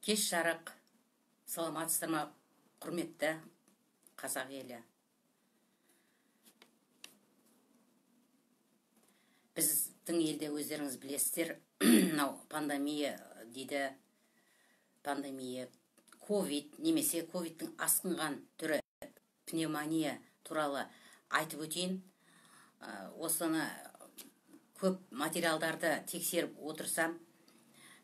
Кеш жарық, саламатсыздар ма, құрметті қазақ елі. Біздің елде өздеріңіз білесіздер, мынау пандемия дейді, пандемия, ковид немесе ковидтің асқынған түрі пневмония туралы айтып өтейін. Осыны көп материалдарды тексеріп отырсам,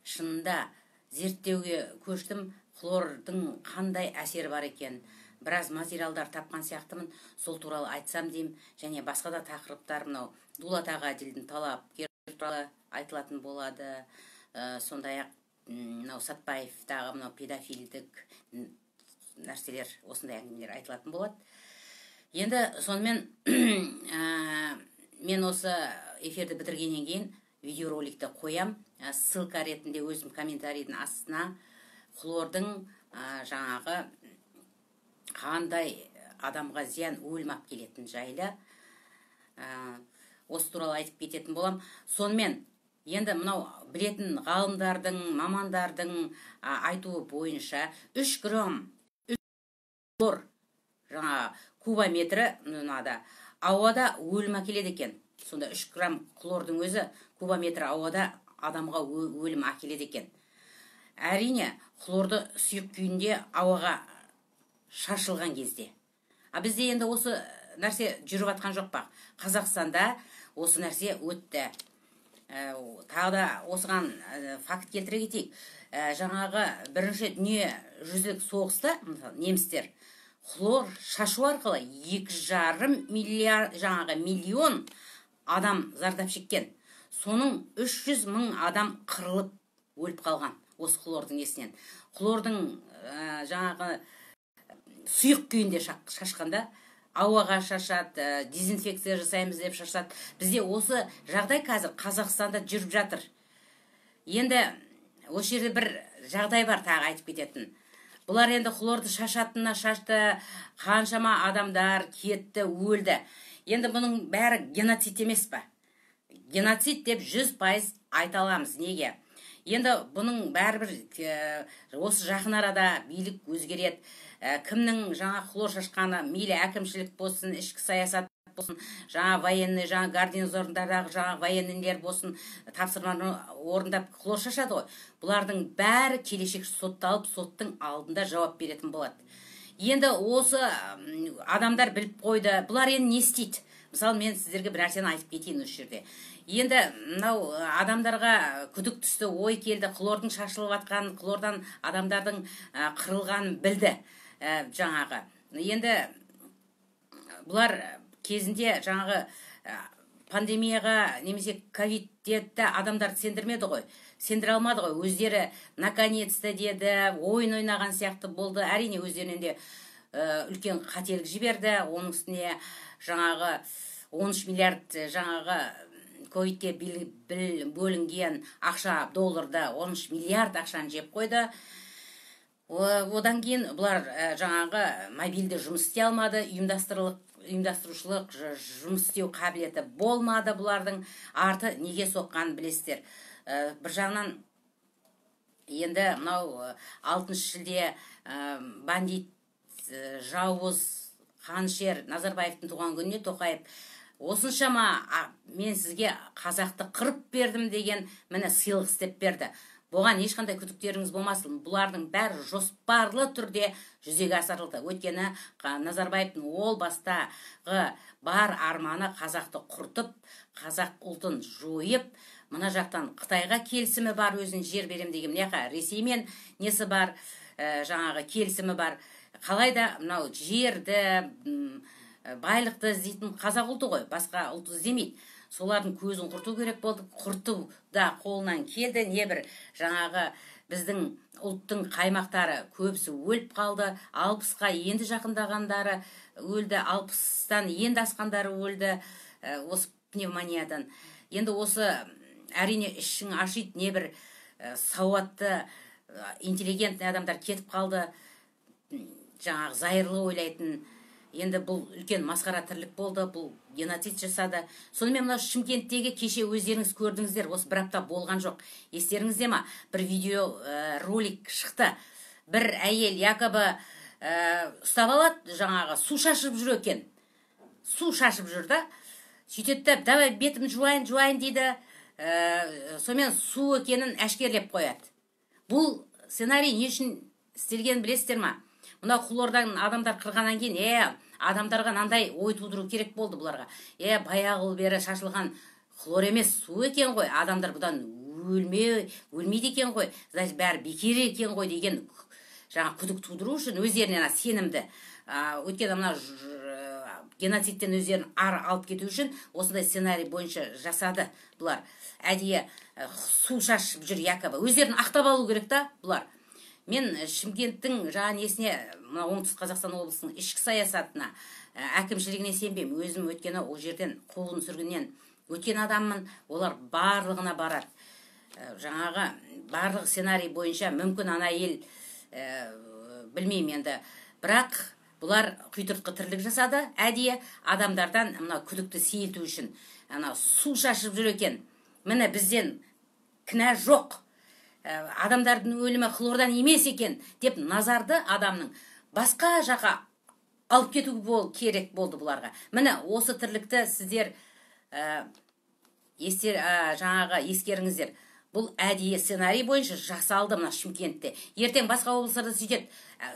шынында зерттеуге көштім, хлордың қандай әсері бар екен. Біраз материалдар тапқан сияқтымын, сол туралы айтсам деймін, және басқа да тақырыптар мынау Дулат Ағаділдің талапкер туралы айтылатын болады. Сондай-ақ мынау Сатпаевтағы мынау педофилдік нәрселер, осындай әңгімелер айтылатын болады. Енді сонымен мен осы эфирді бітіргеннен кейін видеороликті қоям. Ссылка ретінде өзім комментарийдің астына хлордың жаңағы қандай адамға зиян өлмап келетін жайлы осы туралы айтып кететін болам. Сонымен енді мынау білетін ғалымдардың, мамандардың айтуы бойынша 3 грамм хлор жаңа кубометрі ауада өлім әкеледі екен. Сонда 3 грамм хлордың өзі кубометр ауада адамға өлім әкеледі екен. Әрине, хлорды сұйық күйінде ауаға шашылған кезде. Бізде енді осы нәрсе жүріп атқан жоқ па? Қазақстанда осы нәрсе өтті. Тағы да осыған факт келтіре кетейік. Жаңағы бірінші дүние жүзілік соғыста немістер хлор шашу арқылы 2,5 миллион адам зардап шеккен. Соның 300 мың адам қырылып өліп қалған осы хлордың есінен. Хлордың жаңағы сұйық күйінде шашқанда ауаға шашады, дезинфекция жасаймыз деп шашады. Бізде осы жағдай қазір Қазақстанда жүріп жатыр. Енді осы жерде бір жағдай бар тағы айтып кететін. Бұлар енді хлорды шашатынына шашты, қаншама адамдар кетті, өлді. Енді бұның бәрі геноцид емес па? Геноцид деп 100% айта аламыз. Неге? Енді бұның бәрібір осы жақын арада билік өзгереді. Кімнің жаңа хлор шашқаны, мейлі әкімшілік болсын, ішкі саясат болсын, жаңа военный, жаңа гарнизондардағы жаңа военныйлер болсын, тапсырманы орындап хлор шашады ғой. Бұлардың бәрі келешек сотталып, соттың алдында жауап беретін болады. Енді осы адамдар біліп қойды. Бұлар енді не істейді? Мысалы, мен сіздерге бір нәрсені айтып кетейін осы жерде. Енді мынау адамдарға күдік түсті, ой келді, хлордың шашылып атқан, хлордан адамдардың қырылғанын білді жаңағы. Енді бұлар кезінде жаңағы пандемияға немесе ковидте адамдар сендірмеді ғой, сендіре алмады ғой. Өздері наконец-то деді, ойын ойнаған сияқты болды. Әрине өздерінен де үлкен қателік жіберді. Оның үстіне жаңағы 13 миллиард жаңағы ковидке бөлінген ақша, долларда 13 миллиард ақшаны жеп қойды. Одан кейін бұлар жаңағы мобильді жұмыс істей алмады, ұйымдастырушылық жұмыс істеу қабілеті болмады бұлардың. Арты неге соққанын білесіздер. Бір жағынан енді мынау 6 шілде бандит, жауыз, қаншер Назарбаевтың туған күніне Тоқаев осыншама мен сізге қазақты қырып бердім деген міне сыйлық істеп берді. Бұған ешқандай күдіктеріңіз болмасын. Бұлардың бәрі жоспарлы түрде жүзеге асырылды. Өйткені Назарбаевтың ол бастағы бар арманы қазақты құртып, қазақ ұлтын жойып, мына жақтан Қытайға келісімі бар, өзін жер берем деген, Ресеймен несі бар, жаңағы келісімі бар. Қалайда мынау жерді, байлықты іздейтін қазақ ұлты ғой, басқа ұлт іздемейді. Солардың көзін құрту керек болды. Құрту да қолынан келді. Небір жаңағы біздің ұлттың қаймақтары көбісі өліп қалды. 60-қа енді жақындағандары өлді. 60-тан енді асқандары өлді осы пневмониядан. Енді осы әрине ішің ашиды. Небір сауатты, интеллигентный адамдар кетіп қалды. Жаңағы зайырлы ойлайтын. енді бұл үлкен масқара тірлік болды, бұл геноцид жасады. Сонымен мына Шымкенттегі кеше өздеріңіз көрдіңіздер, осы бір апта болған жоқ. Естеріңізде ма? Бір видео ролик шықты. Бір әйел якобы ұстап алады, жаңағы су шашып жүр екен. Су шашып жүр да. Сөйтеді, давай бетім жуайын дейді. Сонымен су екенін әшкерлеп қояды. Бұл сценарий не үшін істелгенін білесіздер ма? Мына Қызылордадан адамдар қырғаннан кейін, адамдарға мынандай ой тудыру керек болды бұларға. Баяғы бері шашылған хлор емес, су екен ғой. Адамдар бұдан өлмейді екен ғой. Значит, бәрі бекер екен ғой деген жаңа күдік тудыру үшін өздеріне сенімді. Өйткені мына геноцидтен өздерін алып кету үшін осындай сценарий бойынша жасады бұлар. Әдейі су шашып жүр якобы. Өздерін ақтап алу керек та бұлар. Мен Шымкенттің жаңа несіне, оңтүстік Қазақстан облысының ішкі саясатына, әкімшілігіне сенбеймін. Өзім өткені ол жерден қуғын сүргіннен өткен адаммын. Олар барлығына барады. Жаңағы барлық сценарий бойынша мүмкін ана ел білмеймін енді. Бірақ бұлар құйтыртқы тірлік жасады. Әдейі адамдардан мына күдікті сейілту үшін су шашып жүр екен. Міне бізден кінә жоқ. Адамдардың өлімі хлордан емес екен деп назарды адамның басқа жаққа алып кету керек болды бұларға. Міне осы тірлікті сіздер жаңағы ескеріңіздер. Бұл әдейі сценарий бойынша жасалды мына Шымкентте. Ертең басқа облыстарда сөйтеді.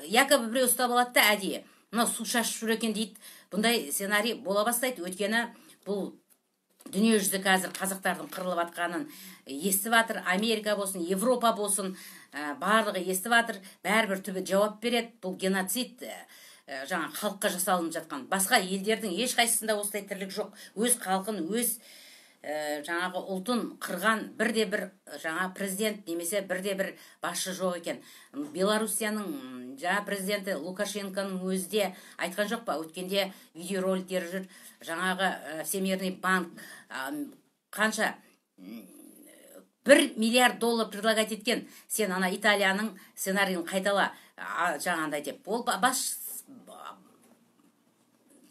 Якобы біреу ұстап алады да әдейі мына су шашып жүр екен дейді. Бұндай сценарий бола бастайды. Өйткені бұл дүниежүзі қазір қазақтардың қырылып атқанын естіп жатыр. Америка болсын, Европа болсын, барлығы естіп жатыр. Бәрібір түбі жауап береді. Бұл геноцид жаңа халыққа жасалынып жатқан. Басқа елдердің ешқайсысында осындай тірлік жоқ. Өз халқын, өз жаңағы ұлтын қырған бірде-бір жаңа президент немесе бірде-бір басшы жоқ екен. Беларусияның жаңа президенті Лукашенконың өзі де айтқан жоқ па? Өткенде видеороликтері жүр. Жаңағы Всемирный банк қанша 1 миллиард доллар предлагать еткен. Сен ана Италияның сценарийін қайтала жаңағындай деп. Ол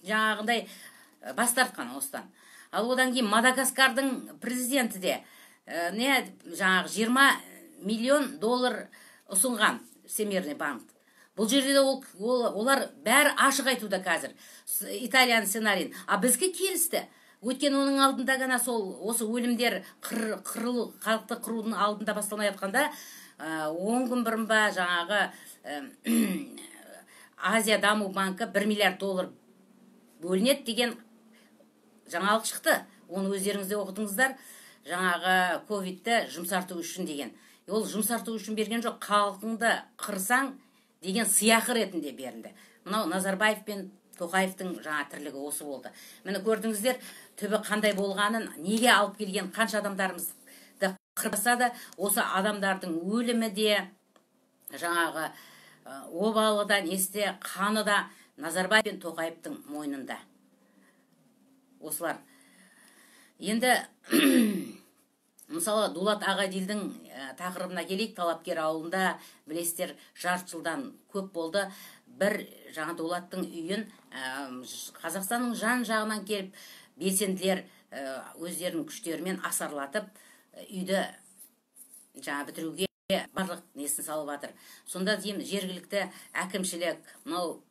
жаңағындай бас тартқан осыдан. Ал одан кейін Мадагаскардың президенті де жаңағы 20 миллион доллар ұсынған Всемирный банк. Бұл жерде олар бәрі ашық айтуда қазір. Италияның сценарийін. Бізге келісті. Өткен оның алдында ғана осы өлімдер халықты қырудың алдында басталмай жатқанда 10 күн бұрын ба жаңағы Азия даму банкі 1 миллиард доллар бөлінеді деген жаңалық шықты. Оны өздеріңізде оқытыңыздар. Жаңағы ковидті жұмсарту үшін деген. Ол жұмсарту үшін берген жоқ. Халқыңды қырсаң деген сыйақы ретінде берілді. Мынау Назарбаев пен Тоқаевтың жаңа тірлігі осы болды. Мені көрдіңіздер, түбі қандай болғанын, неге алып келген қанша адамдарымызды қырбасады. Осы адамдардың өлімі де жаңағы обалы да несте қаны да Назарбаев пен Тоқаевтың мойнында. Осылар. Енді мысалы Дулат Ағадилдің тақырыбына келейік. Талапкер ауылында білесіздер жарты жылдан көп болды. Бір жаңа Дулаттың үйін Қазақстанның жан жағынан келіп белсенділер өздерінің күштерімен асарлатып үйді жаңа бітіруге барлық несін салып жатыр. Сонда деймін жергілікті әкімшілік, мынау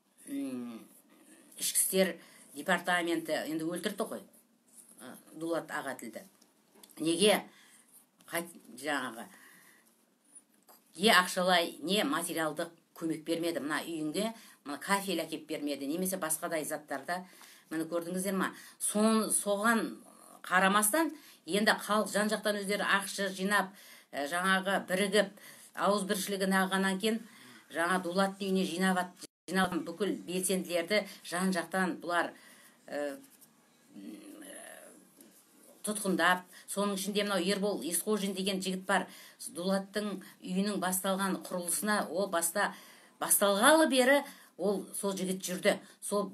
ішкі істер департаменті енді өлтірді ғой Дулат Ағадилді. Неге жаңағы не ақшалай, не материалдық көмек бермеді. Мына үйіңде кафель әкеп бермеді, немесе басқадай заттарда. Мені көрдіңіздер ма? Соған қарамастан енді халық жан жақтан өздері ақша жинап, жаңағы бірігіп, ауызбіршілігін ағаннан кейін жаңа Дулаттың үйіне жиналған бүкіл белсенділерді жан жақтан бұлар тұтқындап, соның ішінде мынау Ербол Есқожин деген жігіт бар. Дулаттың үйінің басталған құрылысына ол басталғалы бері ол сол жігіт жүрді. Сол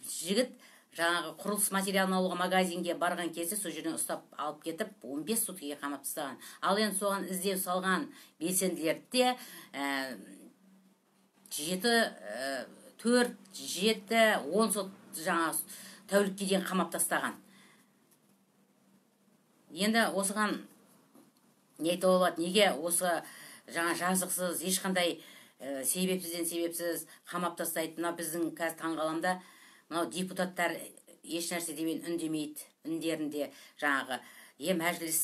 жігіт жаңағы құрылыс материалын алуға магазинге барған кезде сол жерден ұстап алып кетіп 15 суткіге қамап тастаған. Ал енді соған іздеу салған белсенділерді де 7 4, 7, 10 сот жаңа тәулікке дейін қамап тастаған. Енді осыған не айтуға болады, неге осы жаңа жазықсыз, ешқандай себепсіз қамап тастайды. Мына біздің қазір таңғаламда мынау депутаттар еш нәрсе деген үндемейді. Үндерінде жаңағы мәжіліс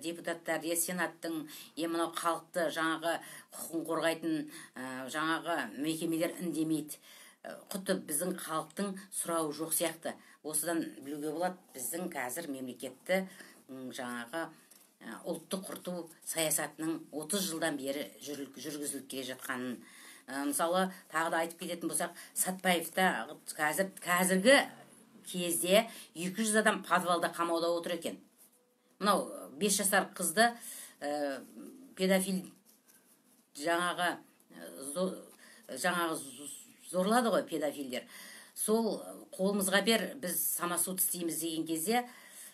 депутаттар, сенаттың, мынау халықты жаңағы құқығын қорғайтын жаңағы мекемелер үндемейді. Құтты біздің халықтың сұрауы жоқ сияқты. Осыдан білуге болады, біздің қазір мемлекетті жаңағы ұлтты құрту саясатының 30 жылдан бері жүргізіліп келе жатқанын. Мысалы, тағы да айтып кететін болсақ, Сатпаевта қазіргі кезде 200 адам подвалда қамауда отыр екен. Мынау 5 жасар қызды педофил жаңағы зорлады ғой педофилдер. Сол қолымызға бер, біз самосуд істейміз деген кезде,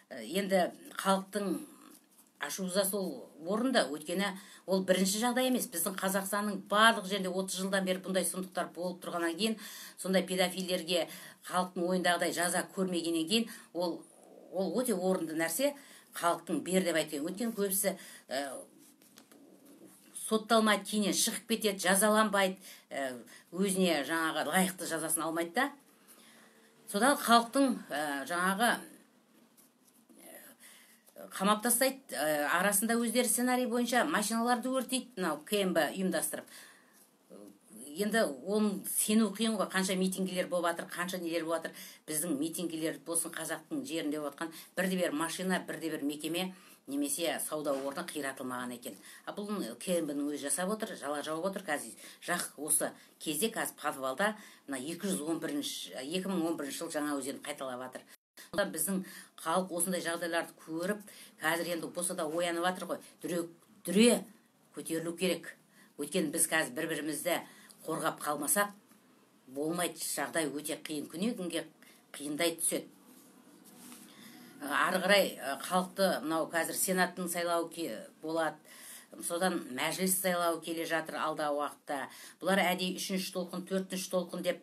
енді халықтың ашуыза сол орында, өйткені ол бірінші жағдай емес. Біздің Қазақстанның барлық жерінде 30 жылдан бері бұндай сұмдықтар болып тұрғаннан кейін, сондай педофилдерге халықтың ойындағыдай жаза көрмегеннен кейін, ол өте орынды нәрсе халықтың бер деп айтқан. Өйткені көбісі сотталмайды, кейіннен шығып кетеді, жазаланбайды, өзіне жаңағы лайықты жазасын алмайды да. Содан халықтың жаңағы қамап тастайды, арасында өздері сценарий бойынша машиналарды өртейді, мынау КМБ ұйымдастырып. Енді оның сену қиын ғой, қанша митингілер болып жатыр, қанша нелер болып жатыр. Біздің митингілер болсын, қазақтың жерінде болып жатқан бірде-бір машина, бірде-бір мекеме немесе сауда орны қиратылмаған екен. Бұл КМБ-ның өзі жасап отыр, жала жауып отыр. Қазір осы кезде қазір подвалда 2011 жыл Жаңаөзен қайталап жатыр. Біздің халық осындай жағдайларды көріп, қазір енді болса да оянып жатыр ғой. Дүре көтерілу керек. Өйткені біз қазір бір-бірімізді қорғап қалмасақ болмайды. Жағдай өте қиын, күннен күнге қиындай түседі. Ары қарай халықты мынау қазір сенаттың сайлауы болады. Содан мәжіліс сайлауы келе жатыр алдағы уақытта. Бұлар әдейі 3-ші толқын, 4-ші толқын деп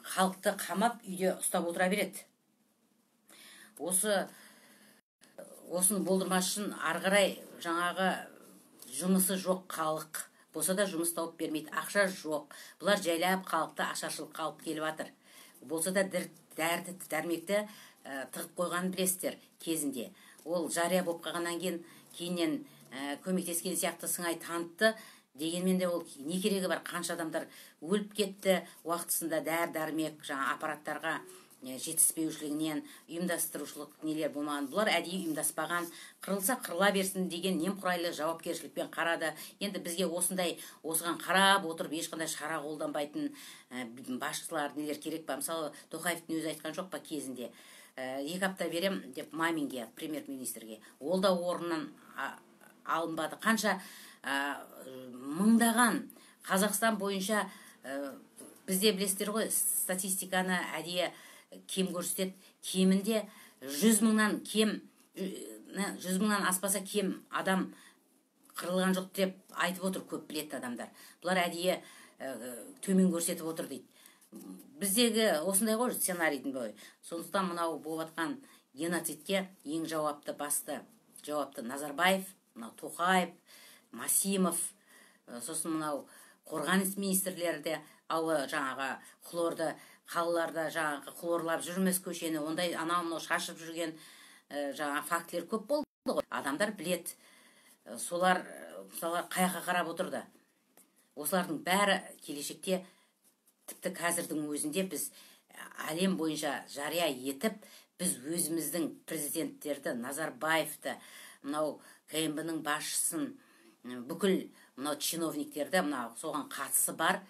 халықты қамап үйде ұстап отыра береді. Осыны болдырмас үшін ары қарай жаңағы жұмысы жоқ халық болса да жұмыс тауып бермейді, ақша жоқ. Бұлар жайлап халықты ашаршылыққа алып келіп жатыр. Болса да дәрді дәрмекті тығып қойған білесіздер кезінде. Ол жария болып қалғаннан кейіннен көмектескен сияқты сыңай танытты. Дегенмен де ол не керегі бар, қанша адамдар өліп кетті, уақытысында дәрмек жаңа аппараттарға жетіспеушілігінен, ұйымдастырушылық нелер болмаған. Бұлар әдейі ұйымдаспаған, қырылса қырыла берсін деген немқұрайлы жауапкершілікпен қарады. Енді бізге осыған қарап отырып ешқандай шара қолданбайтын басшылар нелер керек па? Мысалы, Тоқаевтың өзі айтқан жоқ па кезінде? 2 апта берем деп Маминге, премьер-министрге. Ол да орнынан алынбады. Қанша мыңдаған Қазақстан бойынша бізде білесіздер ғой, статистиканы әдейі кем көрсетеді. Кемінде 100 мыңнан аспаса кем адам қырылған жоқ деп айтып отыр көп білетті адамдар. Бұлар әдейі төмен көрсетіп отыр дейді. Біздегі осындай ғой сценарийдің бой. Сондықтан мынау болып жатқан геноцидке ең жауапты Назарбаев, мынау Тоқаев, Масимов, сосын мынау қорғаныс министрлері де жаңағы хлорды қалаларда жаңағы хлорлап жүрмес көшені, ондай анау шашып жүрген жаңағы фактілер көп болды ғой. Адамдар білет. Солар қаяққа қарап отырды. Осылардың бәрі келешекте, тіпті қазірдің өзінде біз әлем бойынша жария етіп, біз өзіміздің президенттерді, Назарбаевты, мынау КМБ-ның басшысын, бүкіл мынау чиновниктерді, мынау соған қатысы бар,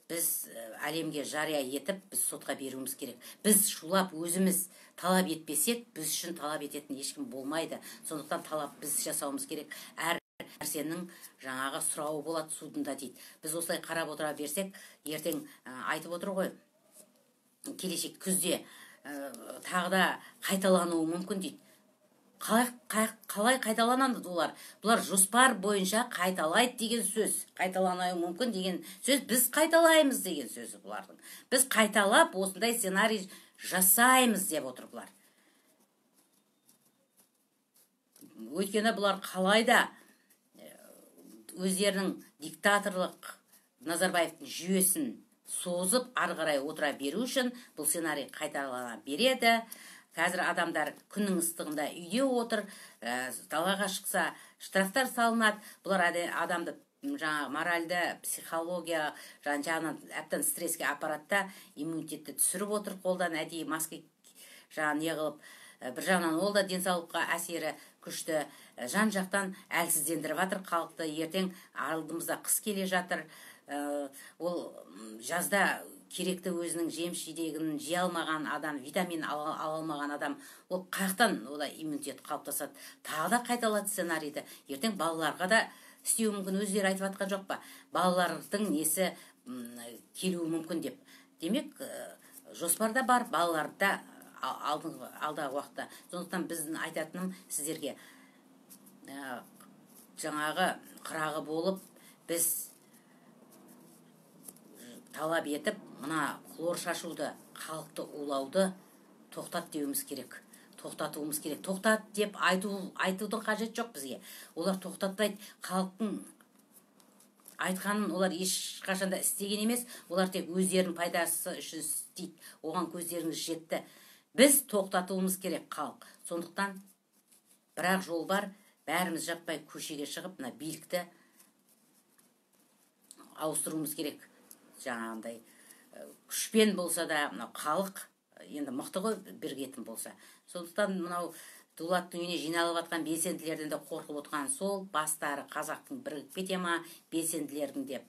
біз әлемге жария етіп, біз сотқа беруіміз керек. Біз шулап өзіміз талап етпесек, біз үшін талап ететін ешкім болмайды. Сондықтан талап біз жасауымыз керек. Әр нәрсенің жаңағы сұрауы болады судында дейді. Біз осылай қарап отыра берсек, ертең айтып отыр ғой, келешек күзде тағы да қайталануы мүмкін дейді. қалай қайталанады олар? Бұлар жоспар бойынша қайталайды деген сөз. Қайталануы мүмкін деген сөз. Біз қайталаймыз деген сөзі бұлардың. Біз қайталап осындай сценарий жасаймыз деп отыр бұлар. Өйткені бұлар қалайда өздерінің диктаторлық Назарбаевтың жүйесін созып ары қарай отыра беру үшін бұл сценарий қайталана береді. Қазір адамдар күннің ыстығында үйде отыр, далаға шықса штрафтар салынады. Бұлар адамды моральды, психология жағынан әбден стресске аппаратта иммунитетті түсіріп отыр, қолдан әдейі маска неғылып. Бір жағынан ол да денсаулыққа әсері күшті, жан жақтан әлсіздендіріп жатыр халықты. Ертең алдымызда қыс келе жатыр. Ол жазда керекті өзінің жеміс-жидегін жей алмаған адам, витамин ала алмаған адам, ол қаяқтан ода иммунитет қалыптасады. Тағы да қайталады сценарийді. Ертең балаларға да істеуі мүмкін. Өздері айтып жатқан жоқ па? Балалардың несі келуі мүмкін деп. Демек, жоспарда бар, балаларда алдағы уақытта. Сондықтан біздің айтатыным сіздерге жаңағы қырағы болып біз талап етіп, мына хлор шашуды, халықты улауды тоқтат деуіміз керек. Тоқтатуымыз керек. Тоқтат деп айтудың қажет жоқ бізге. Олар тоқтатпайды. Халықтың айтқанын олар ешқашанда істеген емес. Олар тек өздерінің пайдасы үшін істейді. Оған көздеріңіз жетті. Біз тоқтатуымыз керек халық. Сондықтан бірақ жол бар. Бәріміз жаппай көшеге шығып, мына билікті ауыстыруымыз керек. Жаңағындай күшпен болса да, халық енді мықты ғой біргетін болса. Сондықтан мынау Дулаттың үйіне жиналып жатқан белсенділерден де қорқып отырған сол, бастары қазақтың бірігіп кете ма, белсенділердің деп.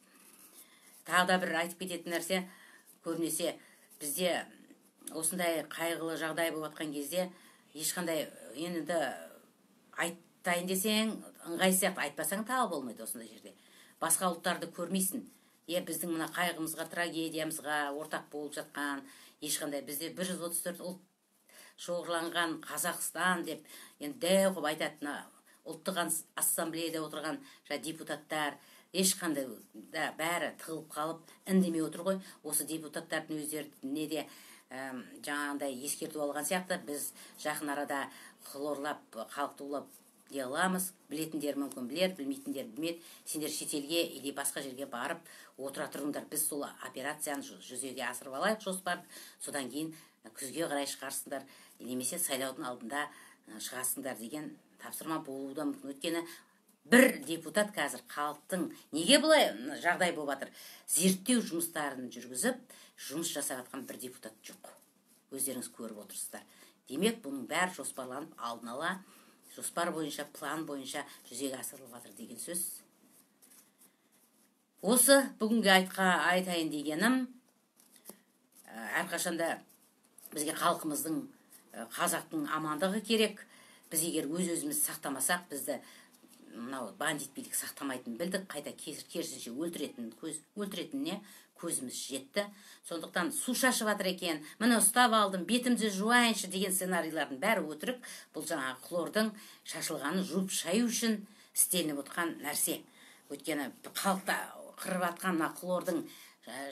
Тағы да бір айтып кететін нәрсе, көбінесе бізде осындай қайғылы жағдай болып жатқан кезде ешқандай енді айтайын десең ыңғай сияқты, айтпасаң тағы болмайды осындай жерде. Басқа ұлттарды көрмейсің. Біздің мына қайғымызға, трагедиямызға ортақ болып жатқан, ешқандай бізде 134 ұлт шоғырланған Қазақстан деп, енді дәу қып айтатыны ұлттық ассамблеяда отырған депутаттар, ешқандай да бәрі тығылып қалып, үндемей отыр ғой. Осы депутаттардың өздеріне де жаңағындай ескерту алған сияқты, біз жақын арада хлорлап, халықты улап аламыз. Білетіндер мүмкін білер, білмейтіндер білмейді. Сендер шетелге или басқа жерге барып отыра тұрыңдар. Біз сол операцияны жүзеге асырып алайық жоспар. Содан кейін күзге қарай шығарсыңдар, немесе сайлаудың алдында шығасыңдар деген тапсырма болуы да мүмкін. Өйткені бір депутат қазір халықтың неге бұлай жағдай болып жатыр? Зерттеу жұмыстарын жүргізіп, жұмыс жасап жатқан бір депутат жоқ. Өздеріңіз көріп отырсыздар. Демек, бұның бәрі жоспарланып алдын ала жоспар бойынша, план бойынша жүзеге асырылып жатыр деген сөз. Осы бүгінгі айтайын дегенім, әрқашанда бізге халқымыздың, қазақтың амандығы керек. Біз егер өз-өзіміз сақтамасақ, бізді мынау бандит билік сақтамайтынын білдік, қайта керісінше өлтіретініне көзіміз жетті. Сондықтан су шашып жатыр екен, міне ұстап алдым, бетімді жуайыншы деген сценарийлардың бәрі өтірік. Бұл жаңағы хлордың шашылғанын жуып шаю үшін істелініп отқан нәрсе. Өйткені халықта қырып жатқан хлордың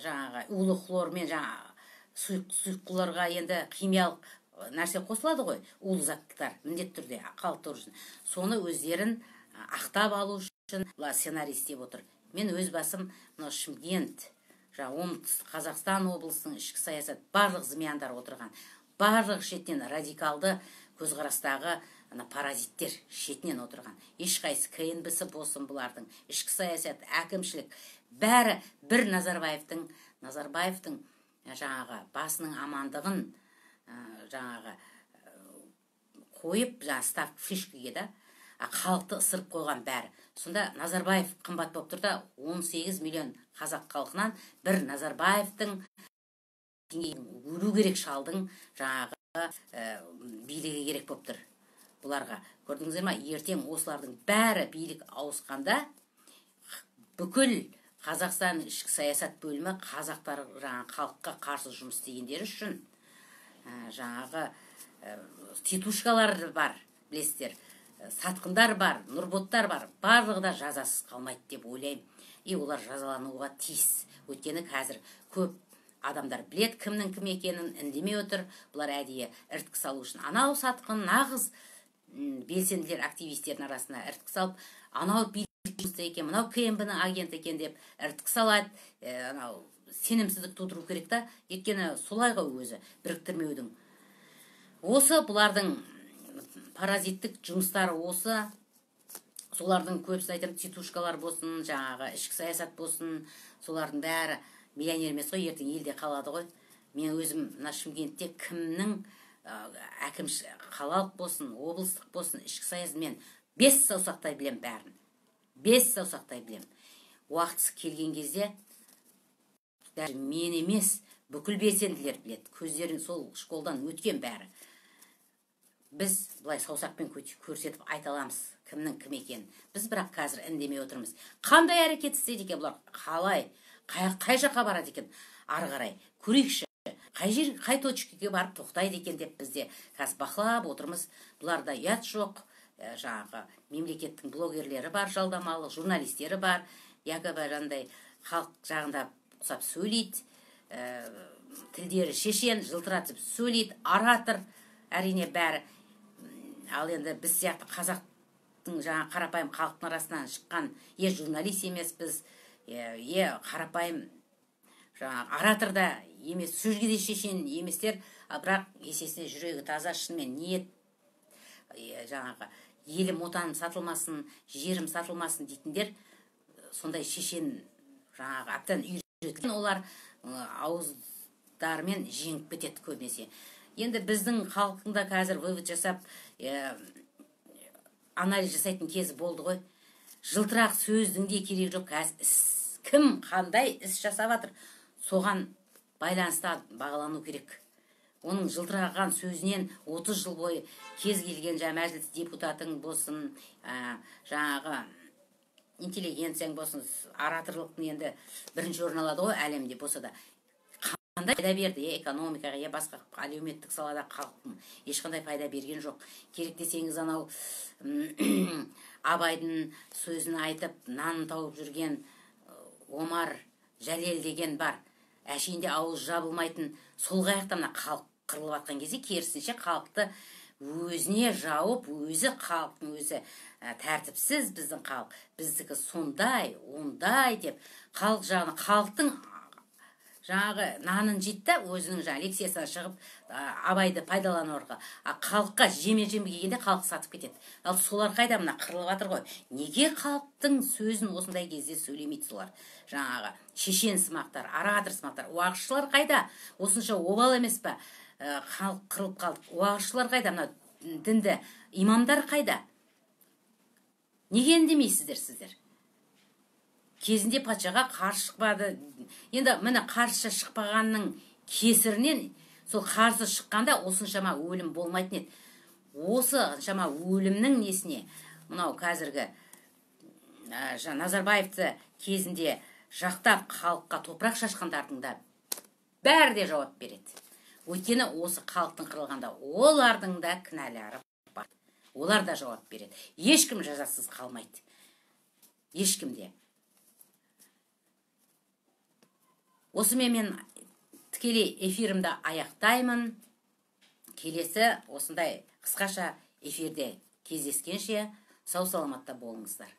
жаңағы улы хлормен жаңағы сұйықтыларға енді химиялық нәрсе қосылады ғой, улы заттар міндетті түрде халықтар үшін. Соны өздерін ақтап алу үшін сценарий істеп отыр. Мен өз басым Шымкент, оңтүстік Қазақстан облысының ішкі саясат барлық зымияндар отырған, барлық шетінен радикалды көзқарастағы паразиттер шетінен отырған. Ешқайсы КНБ-сі болсын бұлардың, ішкі саясат, әкімшілік, бәрі бір Назарбаевтың жаңағы басының амандығын жаңағы қойып, ставка фишкіге да халықты ысырып қойған бәрі. Сонда Назарбаев қымбат болып тұр да, 18 миллион қазақ халқынан бір Назарбаевтың өлу керек шалдың жаңағы билігі керек болып тұр бұларға. Көрдіңіздер ма? Ертең осылардың бәрі билік ауысқанда бүкіл Қазақстан ішкі саясат бөлімі қазақтар халыққа қарсы жұмыс істегендері үшін жаңағы титушкалар бар. білесіздер, сатқындар бар, нұрботтар бар, барлығы да жазасыз қалмайды деп ойлаймын. Олар жазалануға тиіс. Өйткені қазір көп адамдар білет кімнің кім екенін, үндемей отыр. Бұлар әдейі ірткі салу үшін. Анау сатқын нағыз белсенділер, активистердің арасына ірткі салып, анау билікті екен, мынау КМБ-ның агенті екен деп ірткі салады. Анау сенімсіздік тудыру керек та, өйткені солайға өзі біріктірмеудің. Осы бұлардың паразиттік жұмыстары осы. Солардың көбісін айтам, титушкалар болсын, жаңағы ішкі саясат болсын, солардың бәрі миллионер емес қой, ертең елде қалады ғой. Мен өзім мына Шымкентте кімнің қалалық болсын, облыстық болсын, ішкі саясат, мен 5 саусақтай білем бәрін. 5 саусақтай білем. Уақытысы келген кезде даже мен емес, бүкіл белсенділер біледі. Көздерін сол школдан өткен бәрі. Біз бұлай саусақпен көрсетіп айта аламыз кімнің кім екенін. Біз бірақ қазір үндемей отырмыз. Қандай әрекет істейді екен бұлар? Қалай? Қай жаққа барады екен? Ары қарай көрейікші. Қай точкеге барып тоқтайды екен деп бізде қазір бақылап отырмыз. Бұларда ұят жоқ. Жаңағы мемлекеттің блогерлері бар, жалдамалы журналистері бар. Якобы жандай халық жағында ұқсап сөйлейді. Тілдері шешен, жылтыратып сөйлейді, оратор. Әрине бәрі. Ал енді біз сияқты қазақтың жаңа қарапайым халықтың арасынан шыққан журналист емес біз, қарапайым жаңа оратор да емес, сөзге де шешен еместер, бірақ есесіне жүрегі таза, шынымен ниет, жаңағы елім отаным сатылмасын, жерім сатылмасын дейтіндер, сондай шешен жаңағы аптан үйреткен, олар ауыздарымен жеңіп кетеді көбінесе. Енді біздің халқында қазір вывод жасап, анализ жасайтын кезі болды ғой. Жылтырақ сөздің де керек жоқ. Кім қандай іс жасап жатыр, соған байланысты бағалану керек. Оның жылтыраған сөзінен 30 жыл бойы кез келген мәжіліс депутатың болсын, жаңағы интеллигенцияң болсын, ораторлықтың енді бірінші орын алады ғой әлемде болса да. Қандай пайда берді, экономикаға, басқа әлеуметтік салада халықтың ешқандай пайда берген жоқ. Керек десеңіз, анау Абайдың сөзін айтып, нанын тауып жүрген Омар Жәлел деген бар. Әшейінде ауыз жабылмайтын, сол қаяқтан халық қырылып атқан кезде, керісінше халықты өзіне жауып, өзі халықтың өзі тәртіпсіз біздің халық. Біздікі сондай, ондай деп халық жағына, халықтың жаңағы нанын жейді, өзінің лекциясына шығып Абайды пайдалану арқылы. Халыққа жеме келгенде халық сатып кетеді. Ал солар қайда, мына қырылып жатыр ғой. Неге халықтың сөзін осындай кезде сөйлемейді солар? Жаңағы шешен сымақтар, оратор сымақтар, уағызшылар қайда? Осынша обал емес па? Халық қырылып қалды. Уағызшылар қайда? Мына дінді имамдар қайда? Неге үндемейсіздер сіздер? Кезінде патшаға қарсы шықпады. Енді міне қарсы шықпағанның кесірінен, сол қарсы шыққанда осыншама өлім болмайтын еді. Осыншама өлімнің несіне, мынау қазіргі Назарбаевты кезінде жақтап халыққа топырақ шашқандардың да бәрі де жауап береді. Өйткені осы халықтың қырылғанда олардың да кінәлары бар. Олар да жауап береді. Ешкім жазасыз қалмайды. Ешкімде. Осымен мен тікелей эфирімді аяқтаймын. Келесі осындай қысқаша эфирде кездескенше сау саламатта болыңыздар.